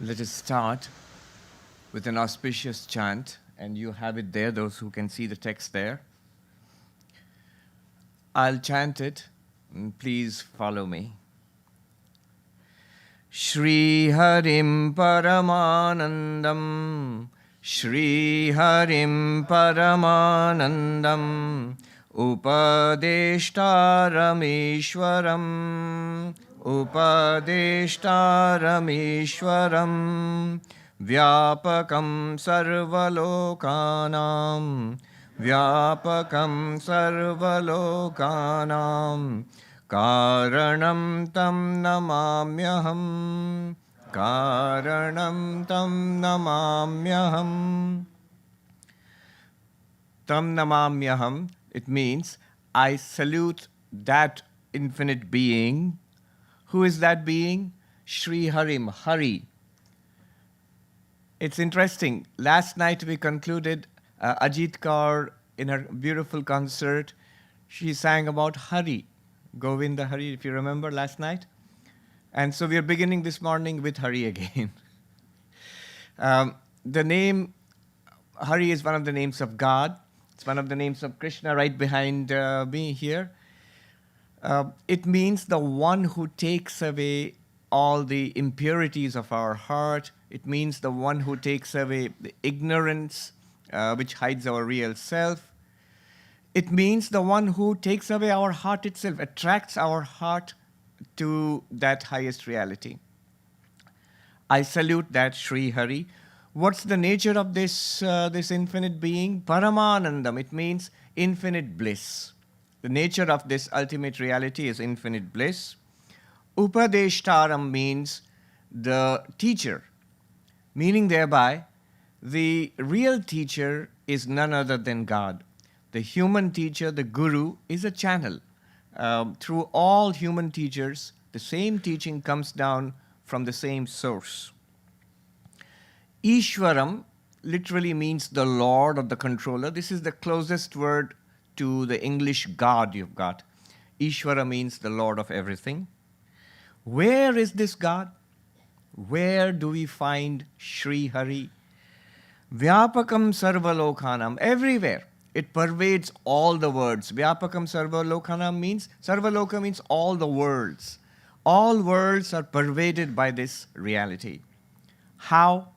Let us start with an auspicious chant, and you have it there, those who can see the text there. I'll chant it, and please follow me. Shri Harim Paramanandam, Shri Harim Paramanandam, Upadeshtaramishwaram, Upadeshtaramishwaram, Vyapakam Sarvalokanam, Vyapakam Sarvalokanam, Karanam tam namamyaham, Karanam tam namamyaham. Tam namamyaham, it means I salute that infinite being. Who is that being? Shri Harim, Hari. It's interesting. Last night we concluded Ajit Kaur in her beautiful concert. She sang about Hari, Govinda Hari, if you remember last night. And so we are beginning this morning with Hari again. The name Hari is one of the names of God. It's one of the names of Krishna right behind me here. It means the one who takes away all the impurities of our heart. It means the one who takes away the ignorance which hides our real self. It means the one who takes away our heart itself, attracts our heart to that highest reality. I salute that Sri Hari. What's the nature of this infinite being? Paramanandam. It means infinite bliss. The nature of this ultimate reality is infinite bliss. Upadeshtaram means the teacher, meaning thereby the real teacher is none other than God. The human teacher, the guru, is a channel. Through all human teachers, the same teaching comes down from the same source. Ishwaram literally means the Lord or the controller. This is the closest word to the English God you've got. Ishwara means the Lord of everything. Where is this God? Where do we find Sri Hari? Vyapakam Sarvalokanam, everywhere. It pervades all the worlds. Vyapakam Sarvalokanam means, Sarvaloka means all the worlds. All worlds are pervaded by this reality. How?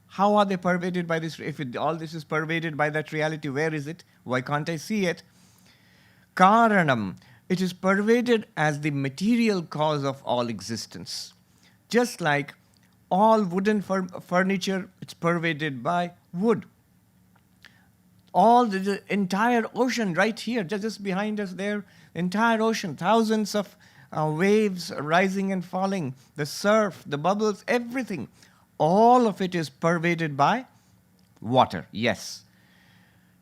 How are they pervaded by this? If all this is pervaded by that reality, where is it? Why can't I see it? Karanam. It is pervaded as the material cause of all existence. Just like all wooden furniture, it's pervaded by wood. All the entire ocean right here, just behind us there, entire ocean, thousands of waves rising and falling, the surf, the bubbles, everything. All of it is pervaded by water, yes.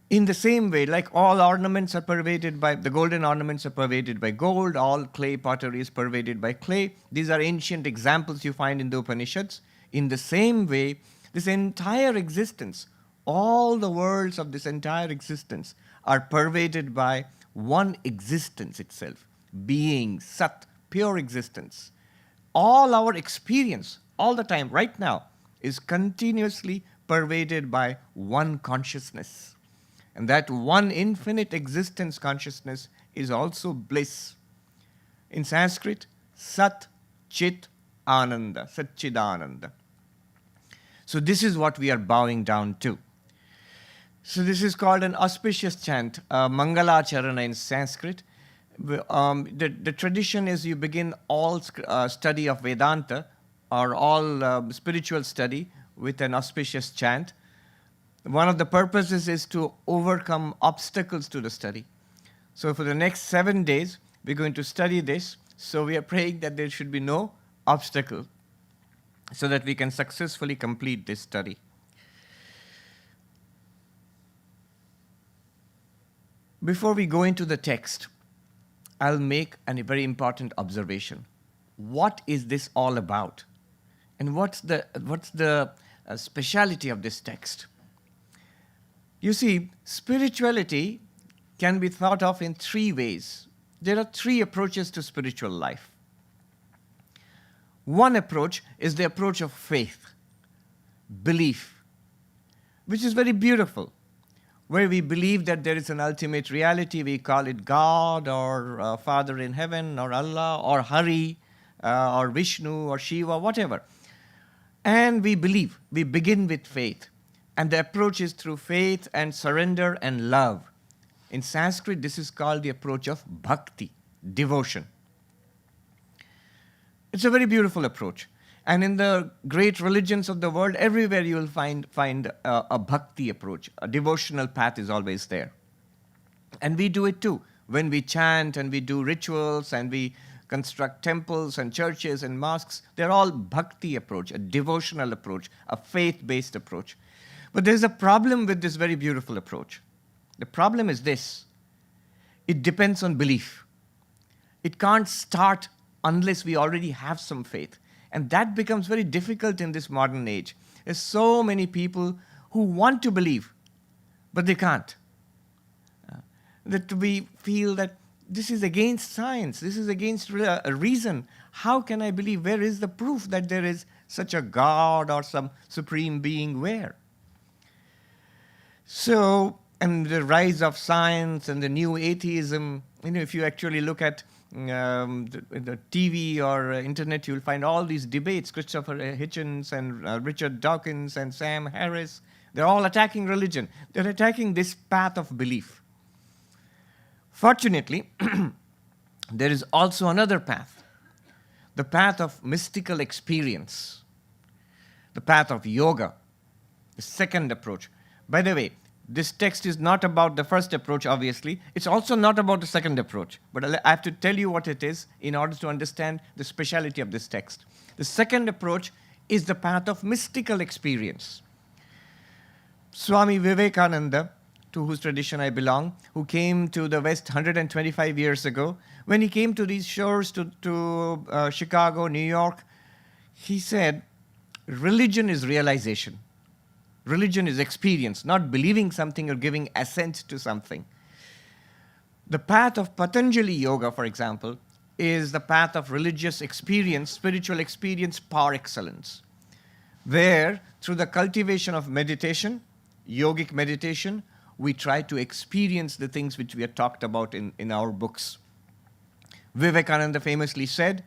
In the same way, like all ornaments are pervaded by, the golden ornaments are pervaded by gold, all clay pottery is pervaded by clay. These are ancient examples you find in the Upanishads. In the same way, this entire existence, all the worlds of this entire existence are pervaded by one existence itself, being, sat, pure existence. All our experience, all the time, right now, is continuously pervaded by one consciousness. And that one infinite existence consciousness is also bliss. In Sanskrit, Sat Chit Ananda, Satchidananda. So this is what we are bowing down to. So this is called an auspicious chant, Mangala Charana in Sanskrit. The tradition is you begin all study of Vedanta or all spiritual study with an auspicious chant. One of the purposes is to overcome obstacles to the study. So for the next 7 days, we're going to study this. So we are praying that there should be no obstacle so that we can successfully complete this study. Before we go into the text, I'll make a very important observation. What is this all about? And what's the speciality of this text? You see, spirituality can be thought of in 3 ways. There are 3 approaches to spiritual life. One approach is the approach of faith, belief, which is very beautiful, where we believe that there is an ultimate reality. We call it God or Father in heaven or Allah or Hari or Vishnu or Shiva, whatever. And we believe. We begin with faith. And the approach is through faith and surrender and love. In Sanskrit, this is called the approach of bhakti, devotion. It's a very beautiful approach. And in the great religions of the world, everywhere you will find a bhakti approach. A devotional path is always there. And we do it too. When we chant and we do rituals and we construct temples and churches and mosques, they're all bhakti approach, a devotional approach, a faith-based approach. But there's a problem with this very beautiful approach. The problem is this. It depends on belief. It can't start unless we already have some faith. And that becomes very difficult in this modern age. There's so many people who want to believe, but they can't. That we feel that this is against science, this is against reason. How can I believe? Where is the proof that there is such a God or some supreme being? Where? So, and the rise of science and the new atheism, if you actually look at the TV or internet, you'll find all these debates. Christopher Hitchens and Richard Dawkins and Sam Harris, they're all attacking religion. They're attacking this path of belief. Fortunately, there is also another path, the path of mystical experience, the path of yoga, the second approach. By the way, this text is not about the first approach, obviously. It's also not about the second approach. But I have to tell you what it is in order to understand the speciality of this text. The second approach is the path of mystical experience. Swami Vivekananda, to whose tradition I belong, who came to the West 125 years ago, when he came to these shores, to Chicago, New York, he said, religion is realization. Religion is experience, not believing something or giving assent to something. The path of Patanjali Yoga, for example, is the path of religious experience, spiritual experience par excellence, where through the cultivation of meditation, yogic meditation, we try to experience the things which we have talked about in our books. Vivekananda famously said,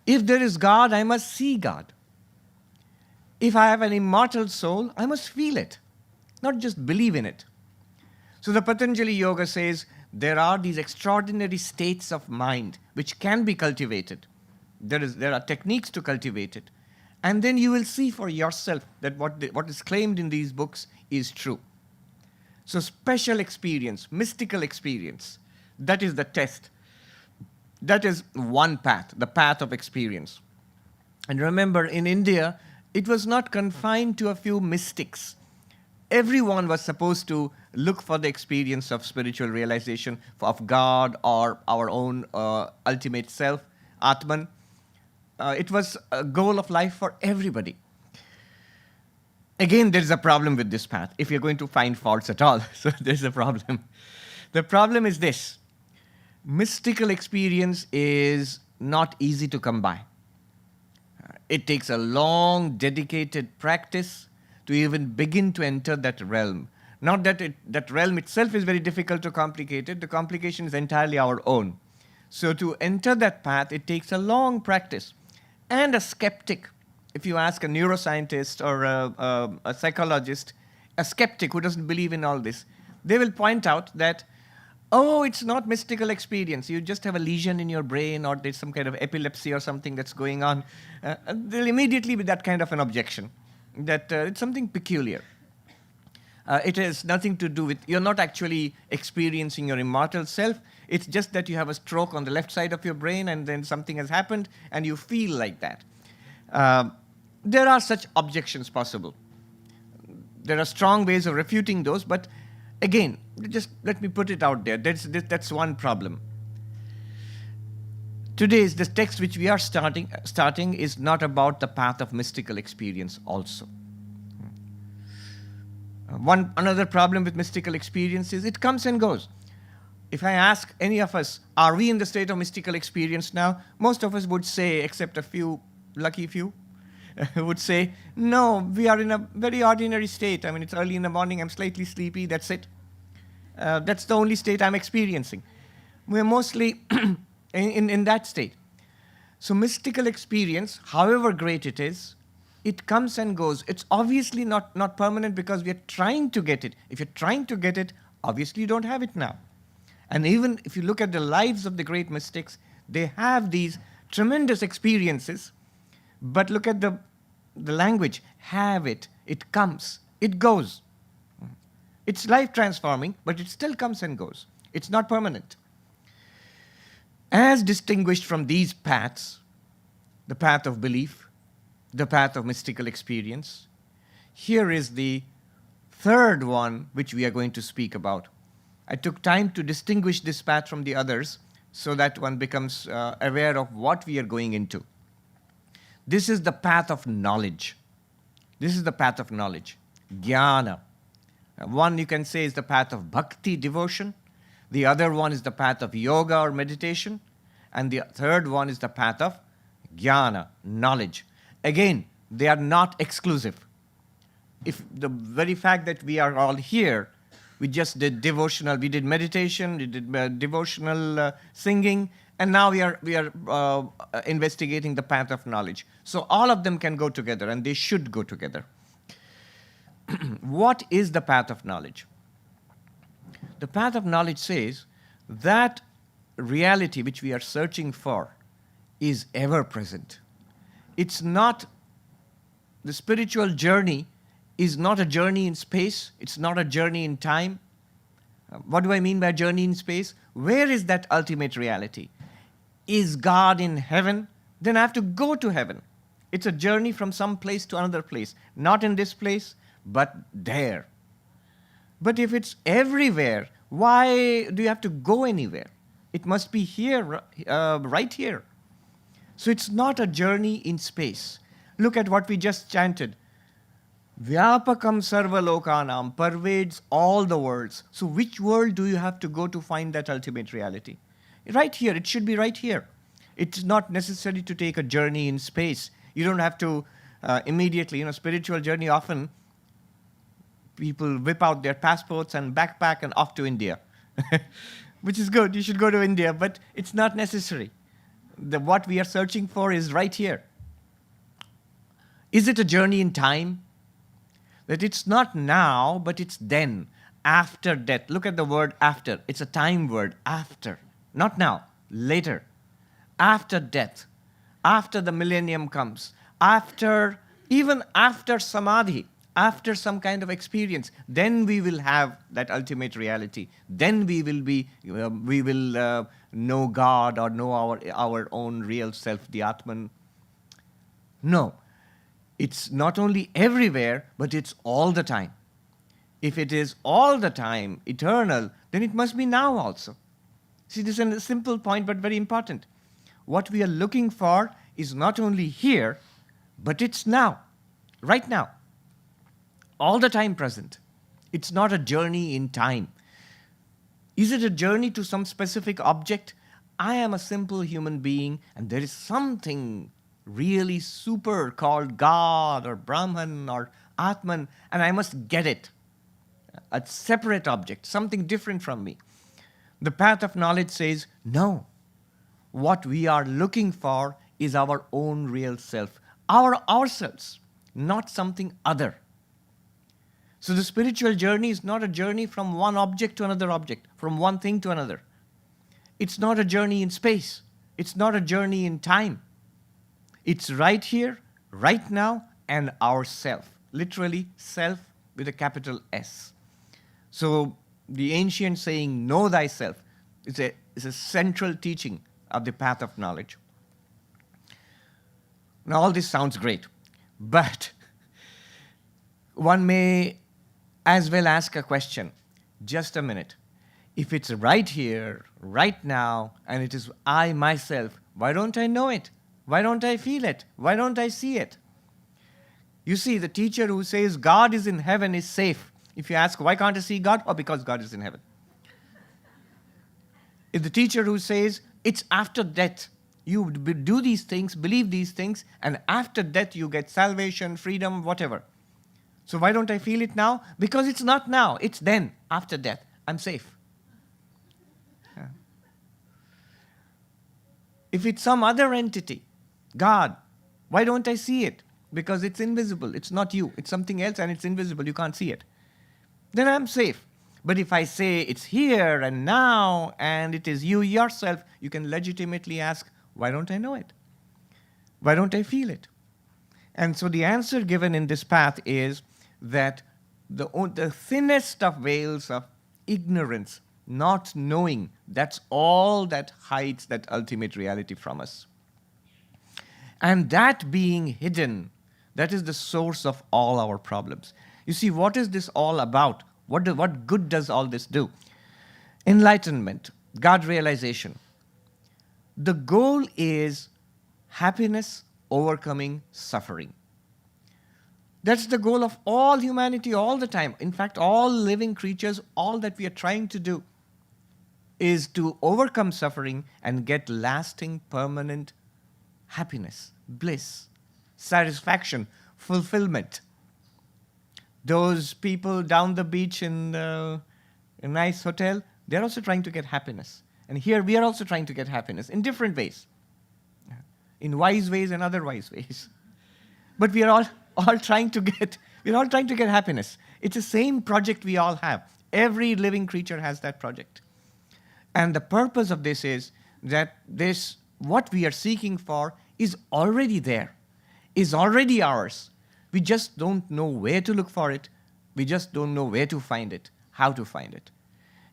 if there is God, I must see God. If I have an immortal soul, I must feel it, not just believe in it. So the Patanjali Yoga says there are these extraordinary states of mind which can be cultivated. There are techniques to cultivate it. And then you will see for yourself that what is claimed in these books is true. So special experience, mystical experience, that is the test. That is one path, the path of experience. And remember, in India, it was not confined to a few mystics. Everyone was supposed to look for the experience of spiritual realization of God or our own ultimate self, Atman. It was a goal of life for everybody. Again, there is a problem with this path, if you're going to find faults at all. So there's a problem. The problem is this. Mystical experience is not easy to come by. It takes a long, dedicated practice to even begin to enter that realm. Not that that realm itself is very difficult or complicated. The complication is entirely our own. So to enter that path, it takes a long practice. And a skeptic, if you ask a neuroscientist or a psychologist, a skeptic who doesn't believe in all this, they will point out that, oh, it's not mystical experience. You just have a lesion in your brain or there's some kind of epilepsy or something that's going on. There'll immediately be that kind of an objection, that it's something peculiar. It has nothing to do with, you're not actually experiencing your immortal self. It's just that you have a stroke on the left side of your brain and then something has happened and you feel like that. There are such objections possible. There are strong ways of refuting those, but again, just let me put it out there. That's one problem. Today's this text which we are starting is not about the path of mystical experience also. Another problem with mystical experience is it comes and goes. If I ask any of us, are we in the state of mystical experience now? Most of us would say, except a few lucky few, would say, no, we are in a very ordinary state. I mean, it's early in the morning, I'm slightly sleepy, that's it. That's the only state I'm experiencing. We're mostly in that state. So mystical experience, however great it is, it comes and goes. It's obviously not permanent because we are trying to get it. If you're trying to get it, obviously you don't have it now. And even if you look at the lives of the great mystics, they have these tremendous experiences, but look at the language, have it, it comes, it goes. It's life transforming, but it still comes and goes. It's not permanent. As distinguished from these paths, the path of belief, the path of mystical experience, here is the third one which we are going to speak about. I took time to distinguish this path from the others so that one becomes aware of what we are going into. This is the path of knowledge. This is the path of knowledge. Jnana. One you can say is the path of bhakti, devotion. The other one is the path of yoga or meditation. And the third one is the path of jnana, knowledge. Again, they are not exclusive. If the very fact that we are all here, we just did devotional, we did meditation, we did devotional singing, and now we are investigating the path of knowledge. So all of them can go together, and they should go together. What is the path of knowledge? The path of knowledge says that reality which we are searching for is ever present. It's not, the spiritual journey is not a journey in space, it's not a journey in time. What do I mean by journey in space? Where is that ultimate reality? Is God in heaven? Then I have to go to heaven. It's a journey from some place to another place. Not in this place, but there. But if it's everywhere, why do you have to go anywhere? It must be here, right here. So it's not a journey in space. Look at what we just chanted. Vyapakam sarva lokanam, pervades all the worlds. So which world do you have to go to find that ultimate reality? Right here, it should be right here. It's not necessary to take a journey in space. You don't have to immediately, spiritual journey often, people whip out their passports and backpack and off to India. Which is good, you should go to India, but it's not necessary. What we are searching for is right here. Is it a journey in time? That it's not now, but it's then, after death. Look at the word after. It's a time word, after. Not now, later. After death. After the millennium comes. Even after samadhi. After some kind of experience, then we will have that ultimate reality. Then we will know God or know our own real self, the Atman. No, it's not only everywhere, but it's all the time. If it is all the time, eternal, then it must be now also. See, this is a simple point, but very important. What we are looking for is not only here, but it's now, right now. All the time present. It's not a journey in time. Is it a journey to some specific object? I am a simple human being, and there is something really super called God or Brahman or Atman, and I must get it. A separate object, something different from me. The path of knowledge says, no. What we are looking for is our own real self. Ourselves, not something other. So the spiritual journey is not a journey from one object to another object, from one thing to another. It's not a journey in space. It's not a journey in time. It's right here, right now, and ourself. Literally, self with a capital S. So the ancient saying, know thyself, is a central teaching of the path of knowledge. Now all this sounds great, but one may as well ask a question. Just a minute. If it's right here, right now, and it is I myself, why don't I know it? Why don't I feel it? Why don't I see it? You see, the teacher who says God is in heaven is safe. If you ask, why can't I see God? Oh, because God is in heaven. If the teacher who says it's after death, You do these things, believe these things, and after death you get salvation, freedom, whatever. So why don't I feel it now? Because it's not now, it's then, after death. I'm safe. Yeah. If it's some other entity, God, why don't I see it? Because it's invisible. It's not you. It's something else and it's invisible. You can't see it. Then I'm safe. But if I say it's here and now and it is you yourself, you can legitimately ask, why don't I know it? Why don't I feel it? And so the answer given in this path is that the thinnest of veils of ignorance, not knowing, that's all that hides that ultimate reality from us. And that being hidden, that is the source of all our problems. You see, what is this all about? What good does all this do? Enlightenment, God realization. The goal is happiness overcoming suffering. That's the goal of all humanity all the time. In fact, all living creatures, all that we are trying to do is to overcome suffering and get lasting, permanent happiness, bliss, satisfaction, fulfillment. Those people down the beach in a nice hotel, they're also trying to get happiness. And here we are also trying to get happiness in different ways. In wise ways and otherwise ways. But we are all trying to get happiness. It's the same project we all have. Every living creature has that project. And the purpose of this is that what we are seeking for is already there, is already ours. We just don't know where to look for it. We just don't know where to find it, how to find it.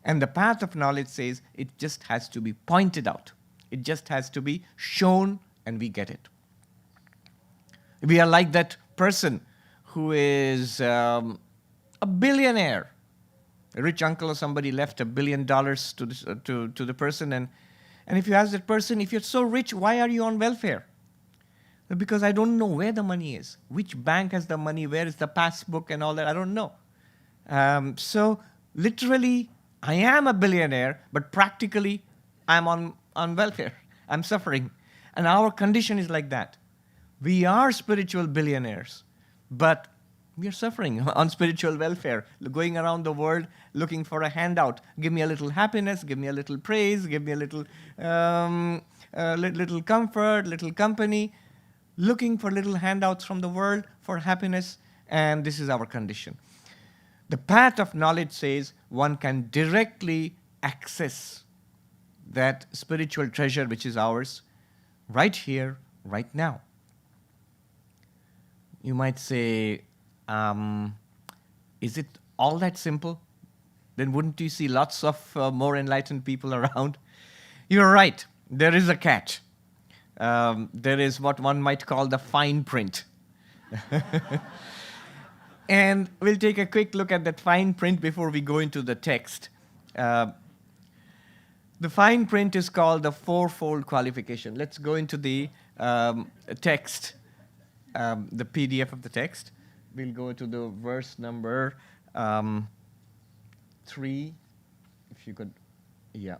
And the path of knowledge says it just has to be pointed out. It just has to be shown and we get it. We are like that person who is a billionaire. A rich uncle or somebody left $1 billion to the person. And if you ask that person, if you're so rich, why are you on welfare? Because I don't know where the money is. Which bank has the money? Where is the passbook and all that? I don't know. So literally, I am a billionaire, but practically, I'm on welfare. I'm suffering. And our condition is like that. We are spiritual billionaires, but we are suffering on spiritual welfare, going around the world looking for a handout. Give me a little happiness, give me a little praise, give me a little comfort, little company, looking for little handouts from the world for happiness, and this is our condition. The path of knowledge says one can directly access that spiritual treasure which is ours right here, right now. You might say, is it all that simple? Then wouldn't you see lots of more enlightened people around? You're right. There is a catch. There is what one might call the fine print. And we'll take a quick look at that fine print before we go into the text. The fine print is called the fourfold qualification. Let's go into the text, the PDF of the text. We'll go to the verse number 3, if you could, yeah.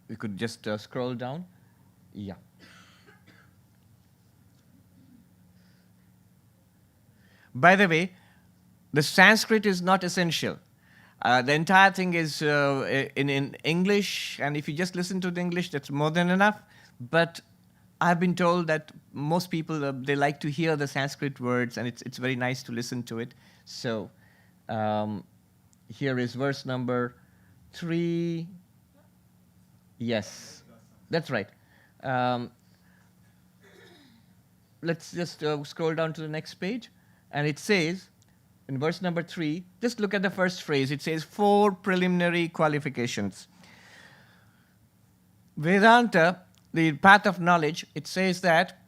We could just scroll down. Yeah. By the way, the Sanskrit is not essential. The entire thing is in English, and if you just listen to the English, that's more than enough. But I've been told that most people, they like to hear the Sanskrit words, and it's very nice to listen to it. So here is verse number 3. Yes, that's right. Let's just scroll down to the next page. And it says, in verse number 3, just look at the first phrase. It says, 4 preliminary qualifications. Vedanta, the path of knowledge, it says that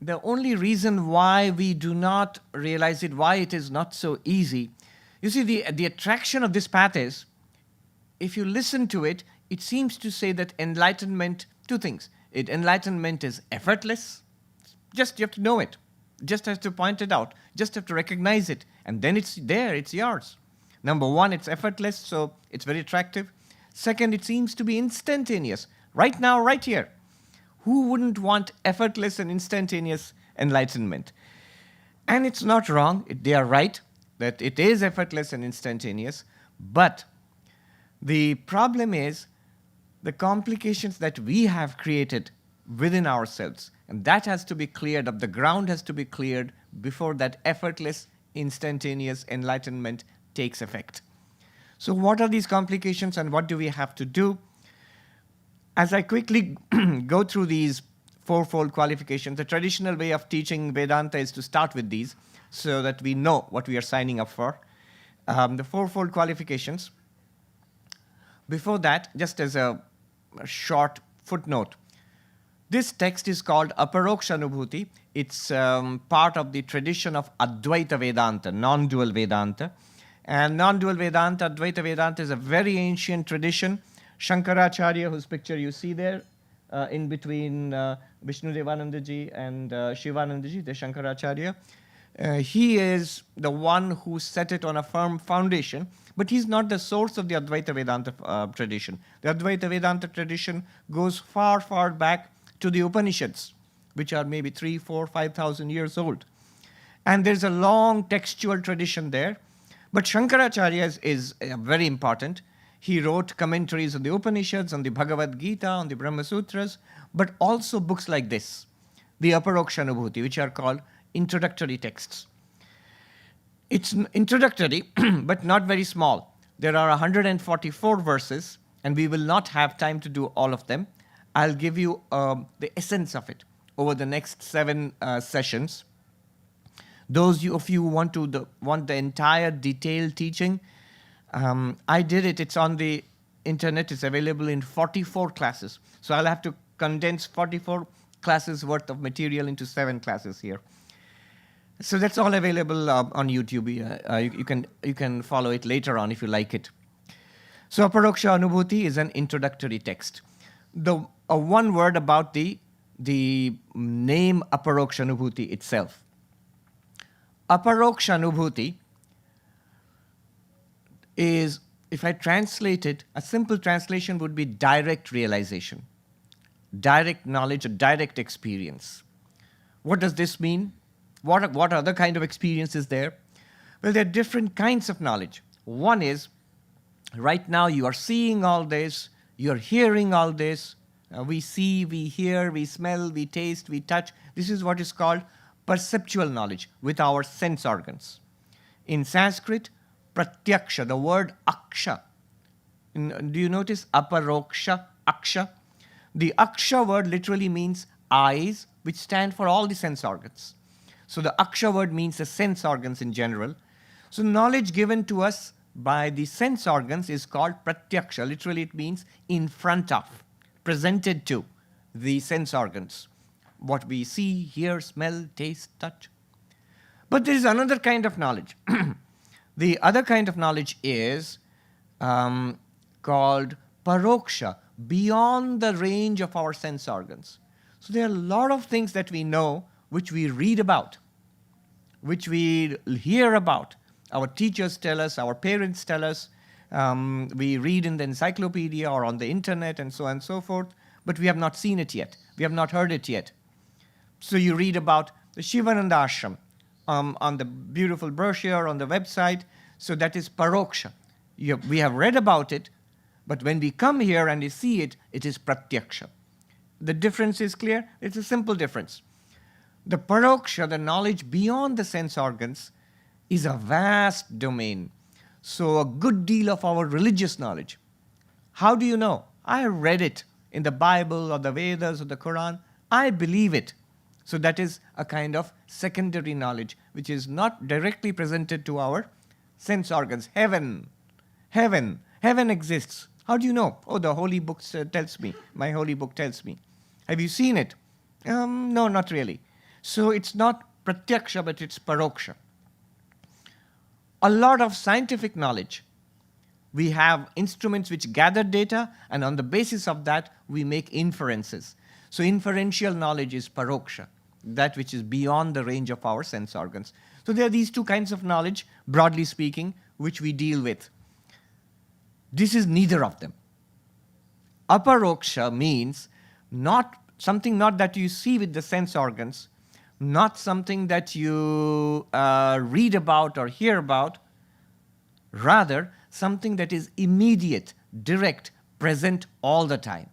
the only reason why we do not realize it, why it is not so easy, you see, the attraction of this path is, if you listen to it, it seems to say that enlightenment, 2 things. Enlightenment is effortless. Just you have to know it. Just have to point it out. Just have to recognize it. And then it's there, it's yours. Number 1, it's effortless, so it's very attractive. Second, it seems to be instantaneous. Right now, right here. Who wouldn't want effortless and instantaneous enlightenment? And it's not wrong. They are right that it is effortless and instantaneous. But the problem is the complications that we have created within ourselves. And that has to be cleared up. The ground has to be cleared before that effortless, instantaneous enlightenment takes effect. So what are these complications and what do we have to do? As I quickly go through these fourfold qualifications, the traditional way of teaching Vedanta is to start with these so that we know what we are signing up for. The fourfold qualifications. Before that, just as a short footnote, this text is called Aparoksha Anubhuti. It's part of the tradition of Advaita Vedanta, non-dual Vedanta. And non-dual Vedanta, Advaita Vedanta is a very ancient tradition. Shankaracharya, whose picture you see there, in between Vishnudevanandaji and Shivanandaji, the Shankaracharya. He is the one who set it on a firm foundation, but he's not the source of the Advaita Vedanta tradition. The Advaita Vedanta tradition goes far, far back to the Upanishads, which are maybe 3,000, 4,000, 5,000 years old. And there's a long textual tradition there. But Shankaracharya is very important. He wrote commentaries on the Upanishads, on the Bhagavad Gita, on the Brahma Sutras, but also books like this, the Aparoksha Anubhuti, which are called introductory texts. It's introductory, but not very small. There are 144 verses, and we will not have time to do all of them. I'll give you the essence of it over the next 7 sessions. Those of you who want the entire detailed teaching, I did it. It's on the internet. It's available in 44 classes. So I'll have to condense 44 classes worth of material into 7 classes here. So that's all available on YouTube. You can follow it later on if you like it. So Aparoksha Anubhuti is an introductory text. One word about the name Aparoksha Anubhuti itself. Aparoksha Anubhuti is, if I translate it, a simple translation would be direct realization, direct knowledge, or direct experience. What does this mean? What other kind of experience is there? Well, there are different kinds of knowledge. One is, right now you are seeing all this, you are hearing all this, we see, we hear, we smell, we taste, we touch. This is what is called perceptual knowledge with our sense organs. In Sanskrit, pratyaksha, the word aksha. Do you notice aparoksha, aksha? The aksha word literally means eyes, which stand for all the sense organs. So the aksha word means the sense organs in general. So knowledge given to us by the sense organs is called pratyaksha. Literally it means in front of, presented to the sense organs. What we see, hear, smell, taste, touch. But there is another kind of knowledge. The other kind of knowledge is called paroksha, beyond the range of our sense organs. So there are a lot of things that we know, which we read about, which we hear about. Our teachers tell us, our parents tell us, we read in the encyclopedia or on the internet and so on and so forth, but we have not seen it yet. We have not heard it yet. So you read about the Sivananda Ashram on the beautiful brochure on the website. So that is paroksha. We have read about it, but when we come here and we see it, it is pratyaksha. The difference is clear. It's a simple difference. The paroksha, the knowledge beyond the sense organs, is a vast domain. So a good deal of our religious knowledge. How do you know? I read it in the Bible or the Vedas or the Quran. I believe it. So that is a kind of secondary knowledge, which is not directly presented to our sense organs. Heaven exists. How do you know? Oh, the holy book tells me. My holy book tells me. Have you seen it? No, not really. So it's not pratyaksha, but it's paroksha. A lot of scientific knowledge. We have instruments which gather data, and on the basis of that, we make inferences. So inferential knowledge is paroksha, that which is beyond the range of our sense organs. So there are these two kinds of knowledge, broadly speaking, which we deal with. This is neither of them. Aparoksha means not that you see with the sense organs, not something that you read about or hear about, rather something that is immediate, direct, present all the time.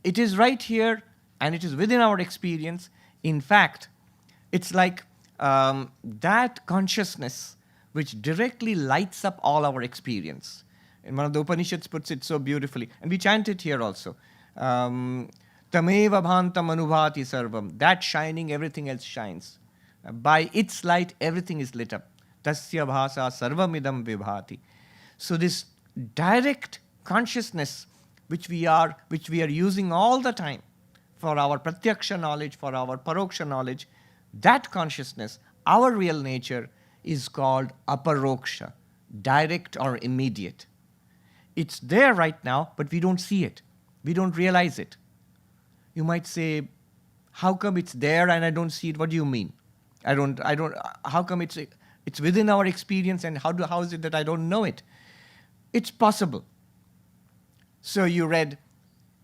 It is right here and it is within our experience. In fact, it's like that consciousness which directly lights up all our experience. And one of the Upanishads puts it so beautifully, and we chant it here also. Tameva bhantam anubhati sarvam. That shining, everything else shines. By its light, everything is lit up. Tasya bhasa sarvamidam vibhati. So this direct consciousness which we are using all the time for our pratyaksha knowledge, for our paroksha knowledge, that consciousness, our real nature, is called aparoksha, direct or immediate. It's there right now, but we don't see it. We don't realize it. You might say, how come it's there and I don't see it? What do you mean? How come it's within our experience and how is it that I don't know it? It's possible. So you read,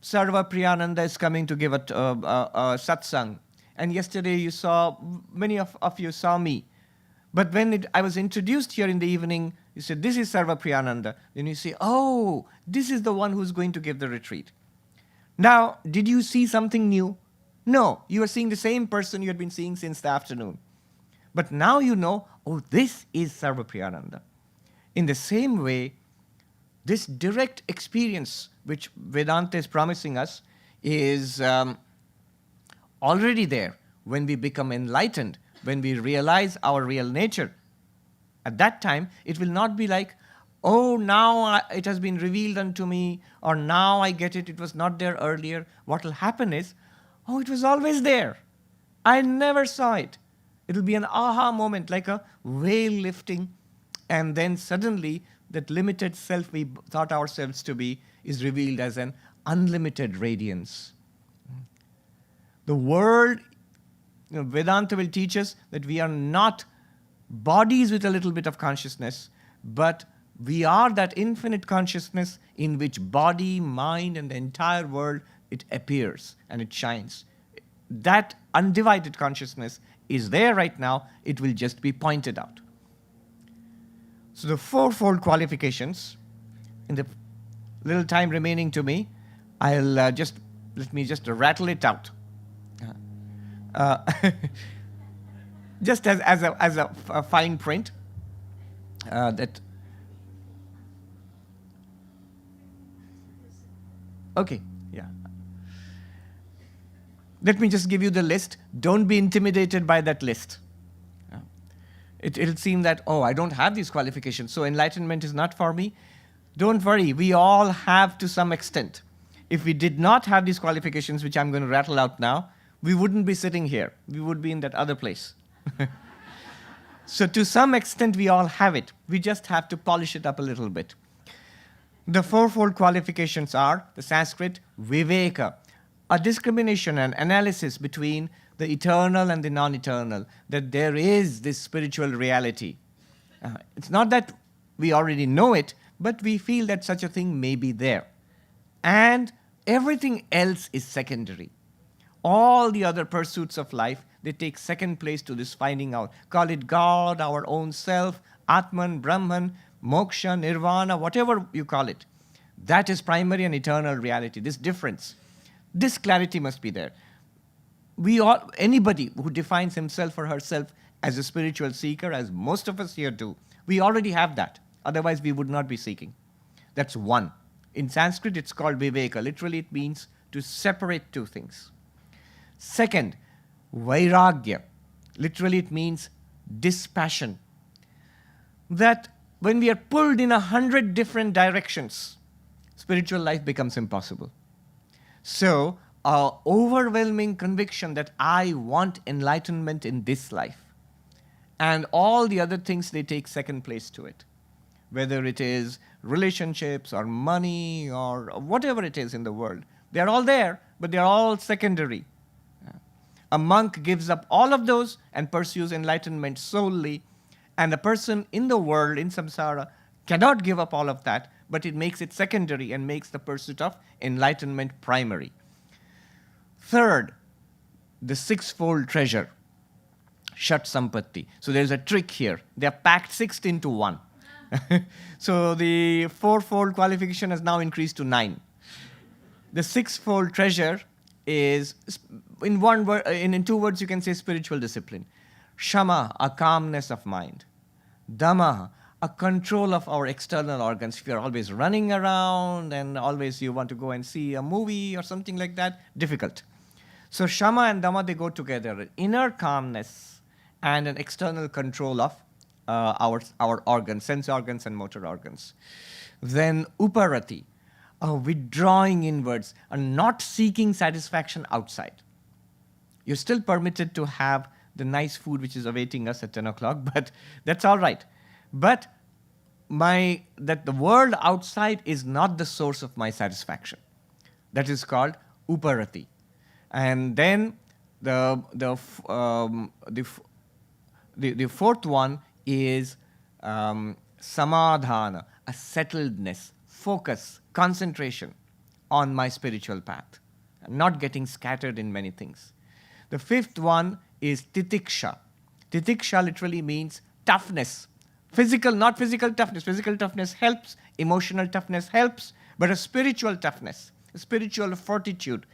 Sarvapriyananda is coming to give a satsang. And yesterday you saw, many of you saw me. But when I was introduced here in the evening, you said, this is Sarvapriyananda. Then you say, oh, this is the one who's going to give the retreat. Now, did you see something new? No, you are seeing the same person you had been seeing since the afternoon. But now you know, oh, this is Sarvapriyananda. In the same way, this direct experience which Vedanta is promising us is already there when we become enlightened, when we realize our real nature. At that time, it will not be like, oh, now it has been revealed unto me, or now I get it, it was not there earlier. What will happen is, oh, it was always there. I never saw it. It will be an aha moment, like a veil lifting, and then suddenly that limited self we thought ourselves to be is revealed as an unlimited radiance. The world, Vedanta will teach us that we are not bodies with a little bit of consciousness, but we are that infinite consciousness in which body, mind, and the entire world, it appears and it shines. That undivided consciousness is there right now. It will just be pointed out. So the fourfold qualifications, in the little time remaining to me, let me just rattle it out. Just as a fine print, that. Okay, yeah. Let me just give you the list. Don't be intimidated by that list. It'll seem that, oh, I don't have these qualifications, so enlightenment is not for me. Don't worry, we all have to some extent. If we did not have these qualifications, which I'm going to rattle out now, we wouldn't be sitting here. We would be in that other place. So to some extent, we all have it. We just have to polish it up a little bit. The fourfold qualifications are, the Sanskrit, viveka, a discrimination and analysis between the eternal and the non-eternal, that there is this spiritual reality. It's not that we already know it, but we feel that such a thing may be there. And everything else is secondary. All the other pursuits of life, they take second place to this finding out. Call it God, our own self, Atman, Brahman, Moksha, Nirvana, whatever you call it. That is primary and eternal reality, this difference. This clarity must be there. Anybody who defines himself or herself as a spiritual seeker, as most of us here do, we already have that. Otherwise, we would not be seeking. That's one. In Sanskrit, it's called viveka. Literally, it means to separate two things. Second, vairagya. Literally, it means dispassion. That when we are pulled in 100 different directions, spiritual life becomes impossible. So, an overwhelming conviction that I want enlightenment in this life. And all the other things, they take second place to it. Whether it is relationships or money or whatever it is in the world. They're all there, but they're all secondary. A monk gives up all of those and pursues enlightenment solely. And a person in the world, in samsara, cannot give up all of that, but it makes it secondary and makes the pursuit of enlightenment primary. Third, the sixfold treasure, Shat Sampatti. So there's a trick here. They are packed six into one. So the fourfold qualification has now increased to 9. The sixfold treasure is, in one word, in 2 words, you can say spiritual discipline. Shama, a calmness of mind. Dhamma, a control of our external organs. If you're always running around and always you want to go and see a movie or something like that, difficult. So Shama and Dhamma, they go together. Inner calmness and an external control of our organs, sense organs and motor organs. Then Uparati, a withdrawing inwards, a not seeking satisfaction outside. You're still permitted to have the nice food which is awaiting us at 10 o'clock, but that's all right. But that the world outside is not the source of my satisfaction. That is called Uparati. And then the fourth one is Samadhana, a settledness, focus, concentration on my spiritual path, not getting scattered in many things. The fifth one is Titiksha. Titiksha literally means toughness. Physical, not physical toughness. Physical toughness helps, emotional toughness helps, but a spiritual toughness, a spiritual fortitude,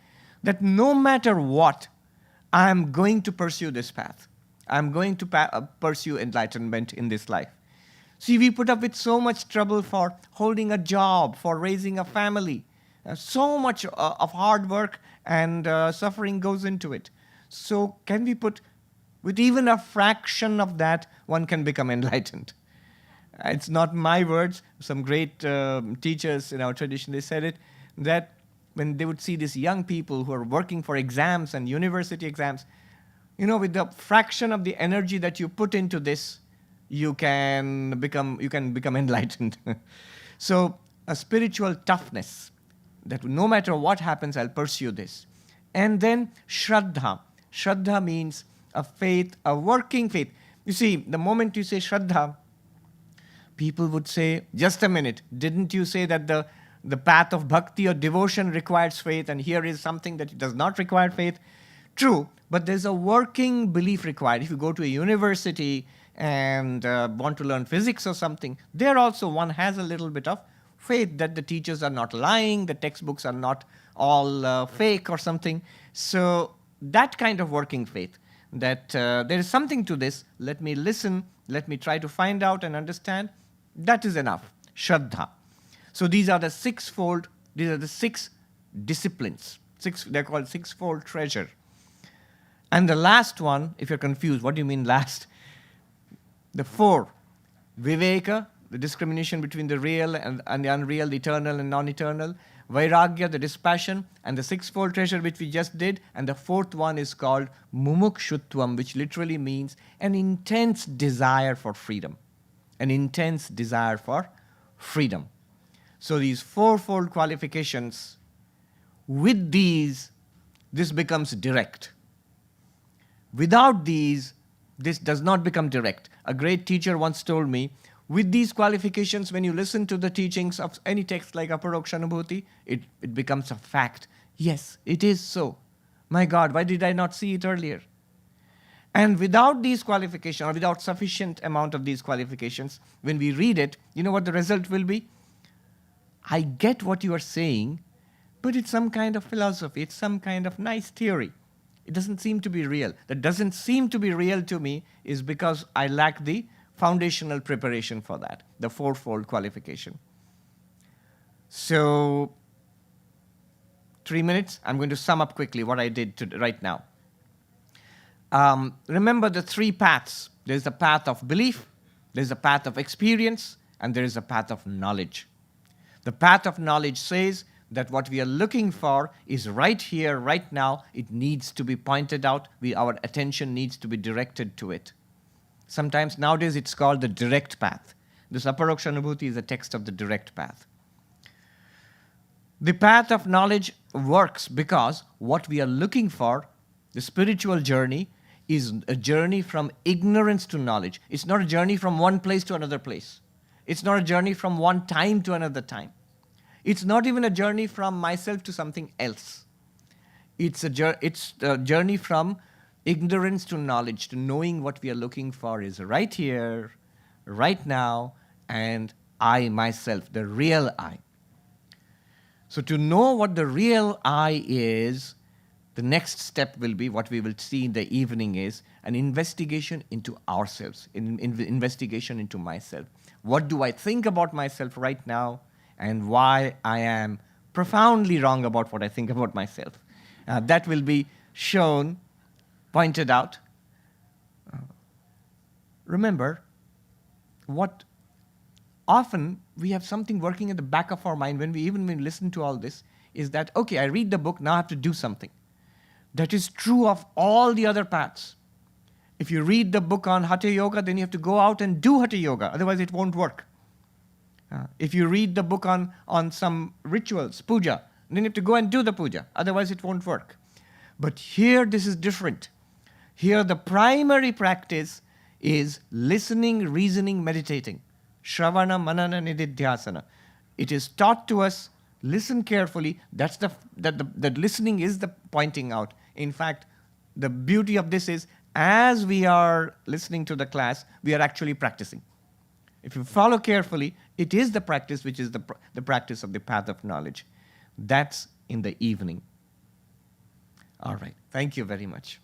that no matter what, I am going to pursue this path. I am going to pursue enlightenment in this life. See, we put up with so much trouble for holding a job, for raising a family. So much of hard work and suffering goes into it. So can we put, with even a fraction of that, one can become enlightened. It's not my words. Some great teachers in our tradition, they said it, that when they would see these young people who are working for exams and university exams, with the fraction of the energy that you put into this, you can become enlightened. So a spiritual toughness, that no matter what happens, I'll pursue this. And then Shraddha. Shraddha means a faith, a working faith. You see, the moment you say Shraddha, people would say, just a minute, didn't you say that the path of bhakti or devotion requires faith, and here is something that does not require faith? True, but there's a working belief required. If you go to a university and want to learn physics or something, there also one has a little bit of faith that the teachers are not lying, the textbooks are not all fake or something. So that kind of working faith, that there is something to this, let me listen, let me try to find out and understand, that is enough. Shraddha. So these are the six disciplines. They're called sixfold treasure. And the last one, if you're confused, what do you mean last? The 4, Viveka, the discrimination between the real and the unreal, the eternal and non-eternal. Vairagya, the dispassion, and the sixfold treasure which we just did. And the 4th one is called Mumukshutvam, which literally means an intense desire for freedom. An intense desire for freedom. So these 4-fold qualifications, with these, this becomes direct. Without these, this does not become direct. A great teacher once told me, with these qualifications, when you listen to the teachings of any text like Aparoksha Anubhuti, it becomes a fact. Yes, it is so. My God, why did I not see it earlier? And without these qualifications, or without sufficient amount of these qualifications, when we read it, you know what the result will be? I get what you are saying, but it's some kind of philosophy, it's some kind of nice theory. It doesn't seem to be real. That doesn't seem to be real to me is because I lack the foundational preparation for that, the 4-fold qualification. So, 3 minutes, I'm going to sum up quickly what I did right now. Remember the 3 paths. There's the path of belief, there's a path of experience, and there is a path of knowledge. The path of knowledge says that what we are looking for is right here, right now. It needs to be pointed out. Our attention needs to be directed to it. Sometimes nowadays it's called the direct path. This Aparoksha Anubhuti is a text of the direct path. The path of knowledge works because what we are looking for, the spiritual journey, is a journey from ignorance to knowledge. It's not a journey from one place to another place. It's not a journey from one time to another time. It's not even a journey from myself to something else. It's a journey from ignorance to knowledge, to knowing what we are looking for is right here, right now, and I myself, the real I. So to know what the real I is, the next step will be, what we will see in the evening is an investigation into ourselves, investigation into myself. What do I think about myself right now, and why I am profoundly wrong about what I think about myself. That will be shown, pointed out. Remember, what often we have something working at the back of our mind when we listen to all this, is that, okay, I read the book, now I have to do something. That is true of all the other paths. If you read the book on Hatha Yoga, then you have to go out and do Hatha Yoga, otherwise it won't work. If you read the book on some rituals, puja, then you have to go and do the puja, otherwise it won't work. But here this is different. Here the primary practice is listening, reasoning, meditating. Shravana, manana, nididhyasana. It is taught to us, listen carefully. That listening is the pointing out. In fact, the beauty of this is, as we are listening to the class, we are actually practicing. If you follow carefully, it is the practice which is the practice of the path of knowledge. That's in the evening. All right. Thank you very much.